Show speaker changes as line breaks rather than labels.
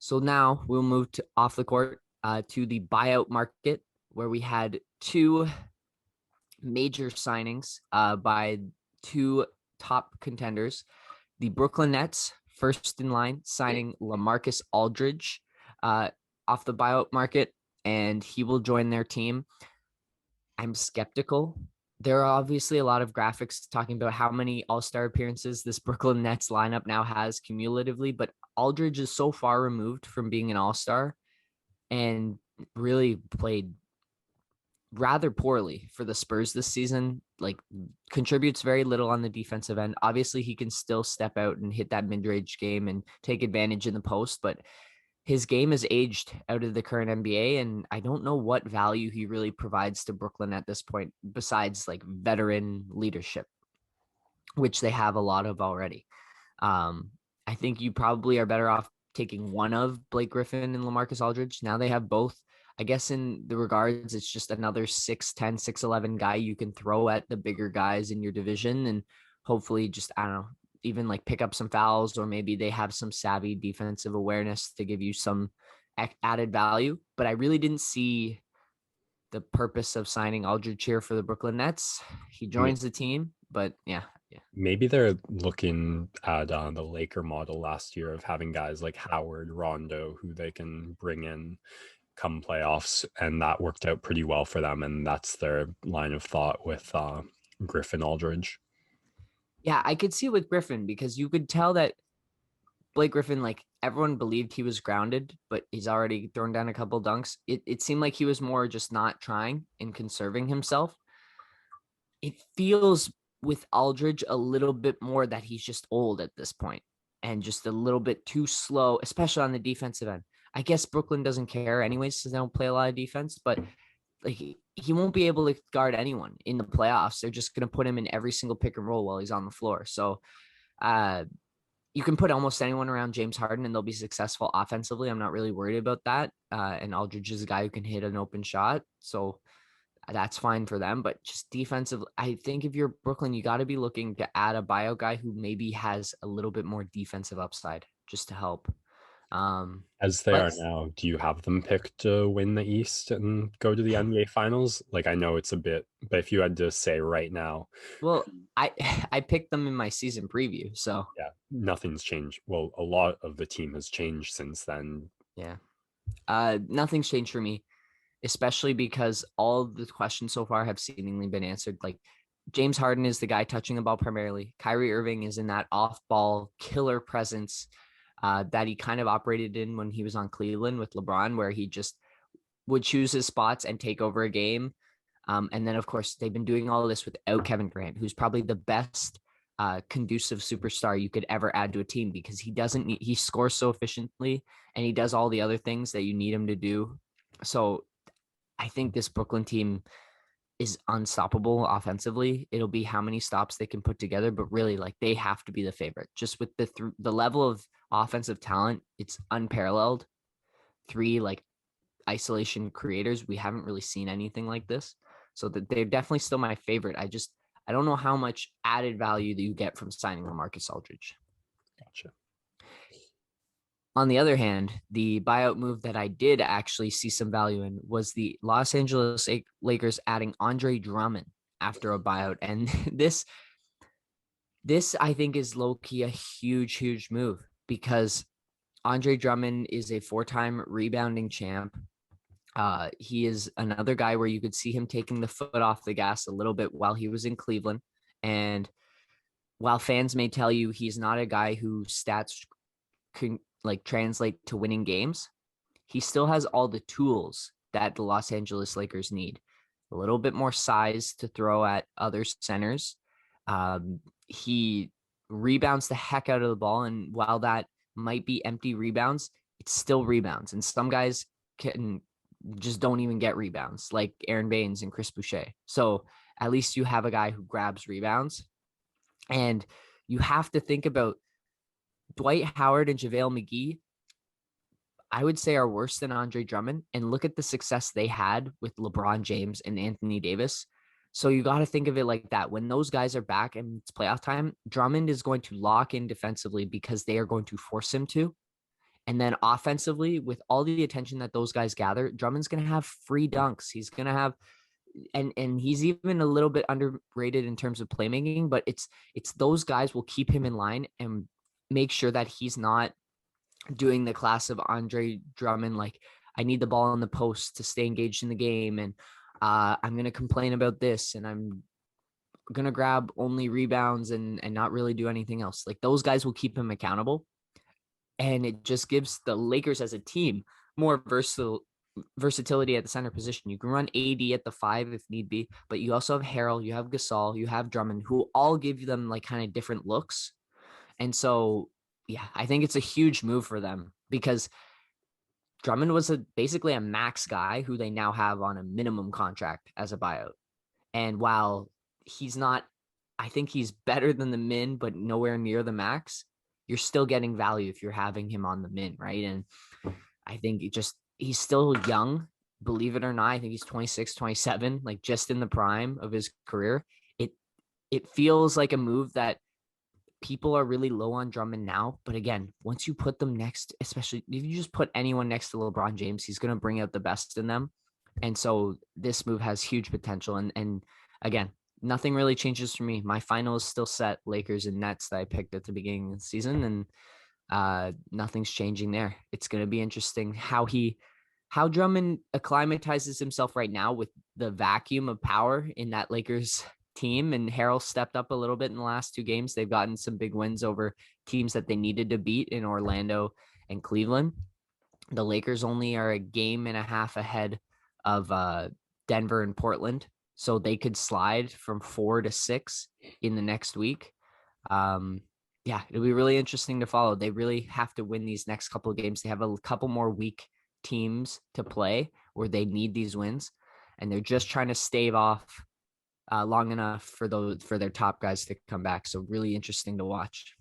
So now we'll move to off the court to the buyout market, where we had two major signings by two top contenders. The Brooklyn Nets, first in line, signing LaMarcus Aldridge off the buyout market, and he will join their team. I'm skeptical. There are obviously a lot of graphics talking about how many all-star appearances this Brooklyn Nets lineup now has cumulatively, but Aldridge is so far removed from being an all-star and really played rather poorly for the Spurs this season. Like, contributes very little on the defensive end. Obviously, he can still step out and hit that mid-range game and take advantage in the post, but his game has aged out of the current NBA, and I don't know what value he really provides to Brooklyn at this point, besides like veteran leadership, which they have a lot of already. I think you probably are better off taking one of Blake Griffin and LaMarcus Aldridge. Now they have both. I guess in the regards, it's just another 6'10", 6'11" guy you can throw at the bigger guys in your division, and hopefully just, I don't know, even like pick up some fouls, or maybe they have some savvy defensive awareness to give you some added value. But I really didn't see the purpose of signing Aldridge here for the Brooklyn Nets. He joins the team, but yeah.
Maybe they're looking at the Laker model last year of having guys like Howard, Rondo, who they can bring in come playoffs, and that worked out pretty well for them. And that's their line of thought with Griffin Aldridge.
Yeah, I could see it with Griffin, because you could tell that Blake Griffin, like, everyone believed he was grounded, but he's already thrown down a couple dunks. It seemed like he was more just not trying and conserving himself. It feels with Aldridge a little bit more that he's just old at this point and just a little bit too slow, especially on the defensive end. I guess Brooklyn doesn't care anyways, because they don't play a lot of defense, but like, he won't be able to guard anyone in the playoffs. They're just going to put him in every single pick and roll while he's on the floor. So you can put almost anyone around James Harden and they'll be successful offensively. I'm not really worried about that. And Aldridge is a guy who can hit an open shot. So that's fine for them. But just defensive, I think if you're Brooklyn, you got to be looking to add a buyout guy who maybe has a little bit more defensive upside just to help.
As they are now, do you have them picked to win the East and go to the NBA Finals? Like, I know it's a bit, but if you had to say right now.
Well, I picked them in my season preview, so
Yeah, nothing's changed. Well, a lot of the team has changed since then.
Yeah. Nothing's changed for me, especially because all the questions so far have seemingly been answered. Like, James Harden is the guy touching the ball primarily. Kyrie Irving is in that off-ball killer presence that he kind of operated in when he was on Cleveland with LeBron, where he just would choose his spots and take over a game. And then, of course, they've been doing all of this without Kevin Durant, who's probably the best conducive superstar you could ever add to a team, because he scores so efficiently and he does all the other things that you need him to do. So I think this Brooklyn team is unstoppable offensively. It'll be how many stops they can put together, but really, like, they have to be the favorite. Just with the level of offensive talent, it's unparalleled. Three like isolation creators, we haven't really seen anything like this. So that they're definitely still my favorite. I don't know how much added value that you get from signing LaMarcus Aldridge.
Gotcha.
On the other hand, the buyout move that I did actually see some value in was the Los Angeles Lakers adding Andre Drummond after a buyout. And this I think is low-key a huge move, because Andre Drummond is a 4-time rebounding champ. He is another guy where you could see him taking the foot off the gas a little bit while he was in Cleveland. And while fans may tell you he's not a guy who stats can like translate to winning games, he still has all the tools that the Los Angeles Lakers need. A little bit more size to throw at other centers. He rebounds the heck out of the ball. And while that might be empty rebounds, it's still rebounds. And some guys just don't even get rebounds, like Aaron Baines and Chris Boucher. So at least you have a guy who grabs rebounds. And you have to think about Dwight Howard and JaVale McGee, I would say, are worse than Andre Drummond. And look at the success they had with LeBron James and Anthony Davis. So you got to think of it like that. When those guys are back and it's playoff time, Drummond is going to lock in defensively because they are going to force him to. And then offensively, with all the attention that those guys gather, Drummond's going to have free dunks. He's going to have, and he's even a little bit underrated in terms of playmaking, but it's those guys will keep him in line and make sure that he's not doing the class of Andre Drummond. Like, I need the ball on the post to stay engaged in the game. And I'm going to complain about this, and I'm going to grab only rebounds and not really do anything else. Like, those guys will keep him accountable. And it just gives the Lakers as a team more versatility at the center position. You can run AD at the 5 if need be, but you also have Harrell, you have Gasol, you have Drummond, who all give them like kind of different looks. And so, yeah, I think it's a huge move for them because Drummond was basically a max guy who they now have on a minimum contract as a buyout. And while he's not, I think he's better than the min, but nowhere near the max, you're still getting value if you're having him on the min, right? And I think he's still young, believe it or not. I think he's 26, 27, like just in the prime of his career. It feels like a move that people are really low on Drummond now. But again, once you put them next, especially if you just put anyone next to LeBron James, he's going to bring out the best in them. And so this move has huge potential. And again, nothing really changes for me. My final is still set, Lakers and Nets, that I picked at the beginning of the season. And nothing's changing there. It's going to be interesting how Drummond acclimatizes himself right now with the vacuum of power in that Lakers team. And Harrell stepped up a little bit in the last 2 games. They've gotten some big wins over teams that they needed to beat in Orlando and Cleveland. The Lakers only are a game and a half ahead of Denver and Portland, so they could slide from 4 to 6 in the next week. Yeah, it'll be really interesting to follow. They really have to win these next couple of games. They have a couple more weak teams to play where they need these wins, and they're just trying to stave off long enough for their top guys to come back. So really interesting to watch.